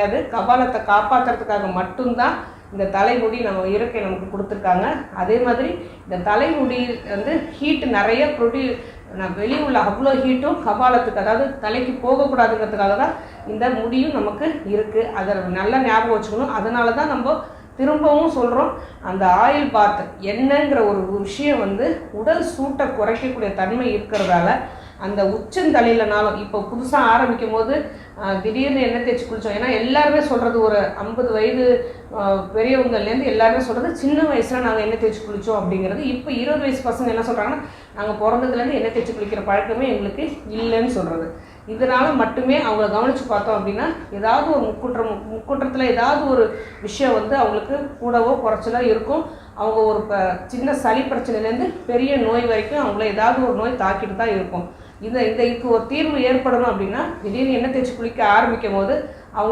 கிடையாது. கபாலத்தை காப்பாற்றுறதுக்காக மட்டும்தான் இந்த தலைமுடி நம்ம இயற்கை நமக்கு கொடுத்துருக்காங்க. அதே மாதிரி இந்த தலைமுடி வந்து ஹீட்டு நிறைய வெளியே உள்ள அவ்வளோ ஹீட்டும் கபாலத்துக்கு, அதாவது தலைக்கு போகக்கூடாதுங்கிறதுக்காக தான் இந்த முடியும் நமக்கு இருக்குது. அதை நல்லா ஞாபகம் வச்சுக்கணும். அதனால தான் நம்ம திரும்பவும் சொல்கிறோம், அந்த ஆயில் பாத் எண்ணெய்ங்கிற ஒரு விஷயம் வந்து உடல் சூட்டை குறைக்கக்கூடிய தன்மை இருக்கிறதால அந்த உச்சந்தலையிலனாலும் இப்போ புதுசாக ஆரம்பிக்கும் போது திடீர்னு எண்ணெய் தேய்ச்சி குளித்தோம். ஏன்னா எல்லாருமே சொல்கிறது, ஒரு 50 வயது பெரியவங்கள்லேருந்து எல்லாருமே சொல்கிறது சின்ன வயசில் நாங்கள் எண்ணெய் தேய்ச்சி குளித்தோம் அப்படிங்கிறது. இப்போ 20 வயசு பசங்க என்ன சொல்கிறாங்கன்னா, நாங்கள் பிறந்ததுலேருந்து எண்ணெய் தேய்ச்சி குளிக்கிற பழக்கமே எங்களுக்கு இல்லைன்னு சொல்கிறது. இதனால் மட்டுமே அவங்கள கவனித்து பார்த்தோம் அப்படின்னா ஏதாவது ஒரு முக்குற்றத்தில் ஏதாவது ஒரு விஷயம் வந்து அவங்களுக்கு கூடவோ குறைச்சலோ இருக்கும். அவங்க ஒரு சின்ன சளி பிரச்சனையிலேருந்து பெரிய நோய் வரைக்கும் அவங்கள ஏதாவது ஒரு நோய் தாக்கிட்டு தான் இருக்கும். இதுக்கு ஒரு தீர்வு ஏற்படணும் அப்படின்னா திடீர்னு எண்ணெய் தேய்ச்சி குளிக்க ஆரம்பிக்கும் போது